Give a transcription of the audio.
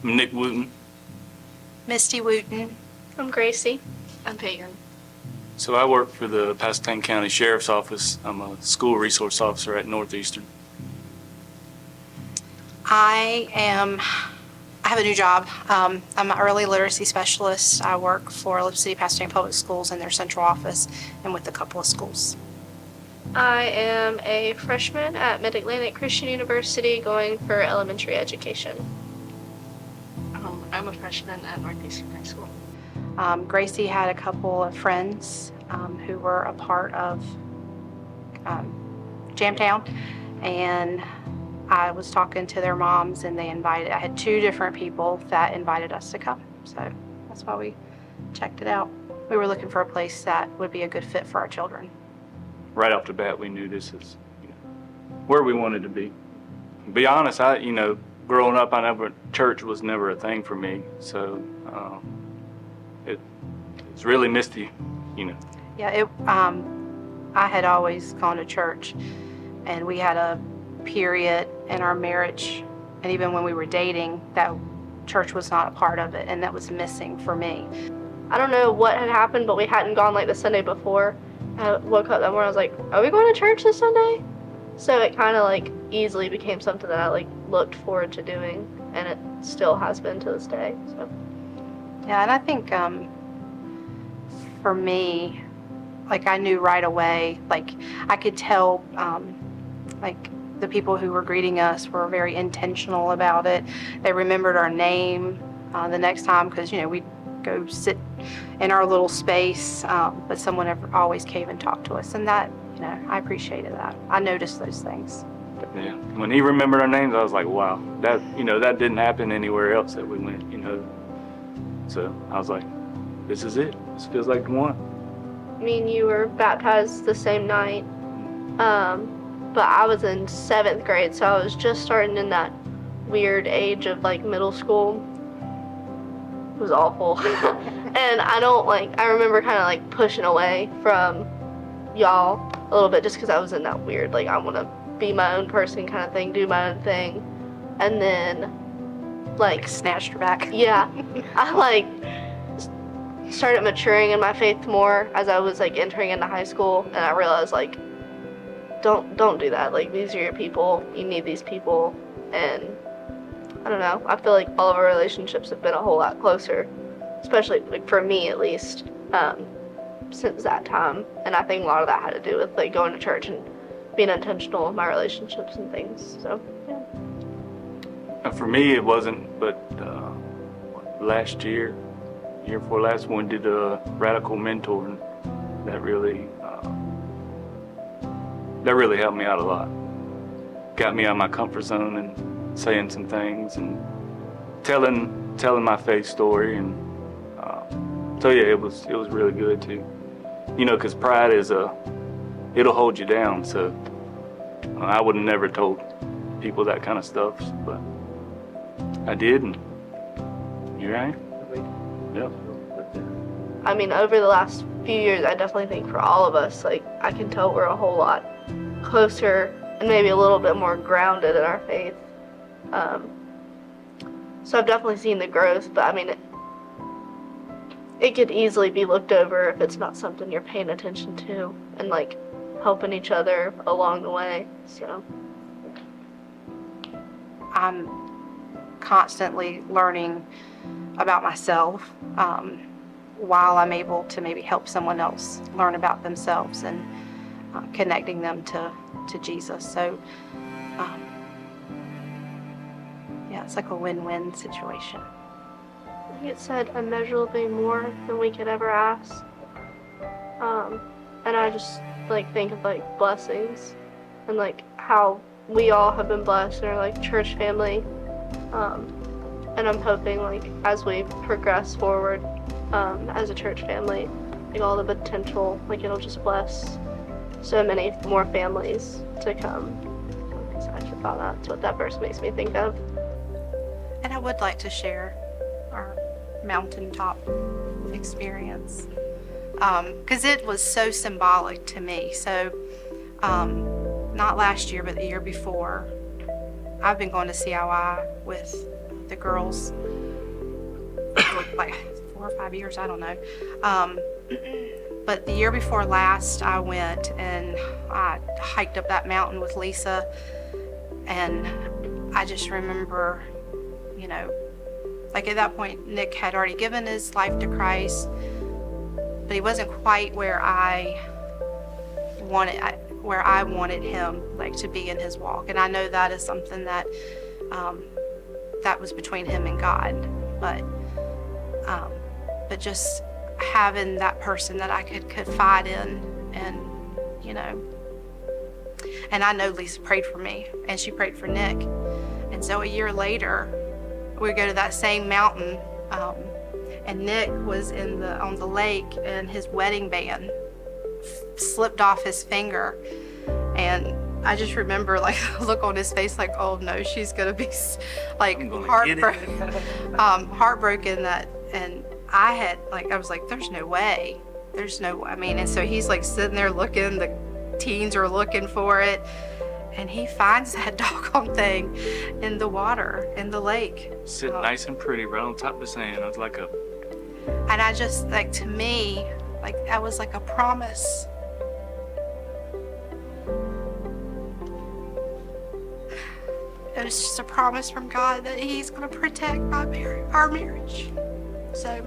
I'm Nick Wooten. Misty Wooten. I'm Gracie. I'm Peyton. So I work for the Pasquotank County Sheriff's Office. I'm a school resource officer at Northeastern. I have a new job. I'm an early literacy specialist. I work for Ellipse City Pasquotank Public Schools in their central office and with a couple of schools. I am a freshman at Mid-Atlantic Christian University going for elementary education. I'm a freshman at Northeastern High School. Gracie had a couple of friends who were a part of Jamtown, and I was talking to their moms, and I had 2 different people that invited us to come. So that's why we checked it out. We were looking for a place that would be a good fit for our children. Right off the bat, we knew this is where we wanted to be. To be honest, growing up, church was never a thing for me. So it's really Misty, Yeah, I had always gone to church, and we had a period in our marriage, and even when we were dating, that church was not a part of it, and that was missing for me. I don't know what had happened, but we hadn't gone like the Sunday before. I woke up that morning, I was like, are we going to church this Sunday? So it kind of like easily became something that I like looked forward to doing, and it still has been to this day. So Yeah, and I think for me, like I knew right away, like I could tell, like the people who were greeting us were very intentional about it. They remembered our name the next time, because we'd go sit in our little space, but someone always came and talked to us, and that I appreciated that. I noticed those things. Yeah. When he remembered our names, I was like, wow, that that didn't happen anywhere else that we went. So I was like, this is it. This feels like the one. me and you were baptized the same night, but I was in 7th grade, so I was just starting in that weird age of like middle school. It was awful. And I remember kind of like pushing away from y'all a little bit just because I was in that weird, like, I want to be my own person kind of thing, do my own thing. And then, like, Snatched her back. yeah, I like started maturing in my faith more as I was like entering into high school, and I realized like, don't do that. Like, these are your people. You need these people, and I don't know. I feel like all of our relationships have been a whole lot closer, especially like for me at least, since that time. And I think a lot of that had to do with like going to church and being intentional with my relationships and things. So yeah. For me, it wasn't, but last year before last, one did a radical mentoring that really helped me out a lot. Got me out of my comfort zone and saying some things and telling my faith story, and so yeah, it was really good too. Because pride it'll hold you down. So I would have never told people that kind of stuff, but I did, and you're right. Yep. I mean, over the last few years, I definitely think for all of us, like, I can tell we're a whole lot closer and maybe a little bit more grounded in our faith. So I've definitely seen the growth, but I mean, it could easily be looked over if it's not something you're paying attention to and like helping each other along the way. So I'm constantly learning about myself while I'm able to maybe help someone else learn about themselves and connecting them to Jesus. So yeah, it's like a win-win situation. I think it said immeasurably more than we could ever ask. And I just like think of like blessings and like how we all have been blessed in our like church family. And I'm hoping like as we progress forward as a church family, like all the potential, like it'll just bless so many more families to come. I'm excited about that. That's what that verse makes me think of. And I would like to share our mountaintop experience because it was so symbolic to me. So not last year, but the year before, I've been going to CIY with the girls for like 4 or 5 years, I don't know. But the year before last, I went and I hiked up that mountain with Lisa, and I just remember, like at that point, Nick had already given his life to Christ, but he wasn't quite where I wanted him, like, to be in his walk. And I know that is something that that was between him and God, but just having that person that I could confide in, and and I know Lisa prayed for me and she prayed for Nick. And so a year later, we go to that same mountain, and Nick was on the lake, and his wedding band slipped off his finger. And I just remember, like, the look on his face, like, oh no, she's gonna be like heartbroken that. And I was like, there's no way. I mean, and so he's like sitting there looking, the teens are looking for it, and he finds that doggone thing in the water, in the lake. Sitting nice and pretty right on top of the sand. I was like and I just, like, to me, like, that was like a promise. It was just a promise from God that he's going to protect our marriage. So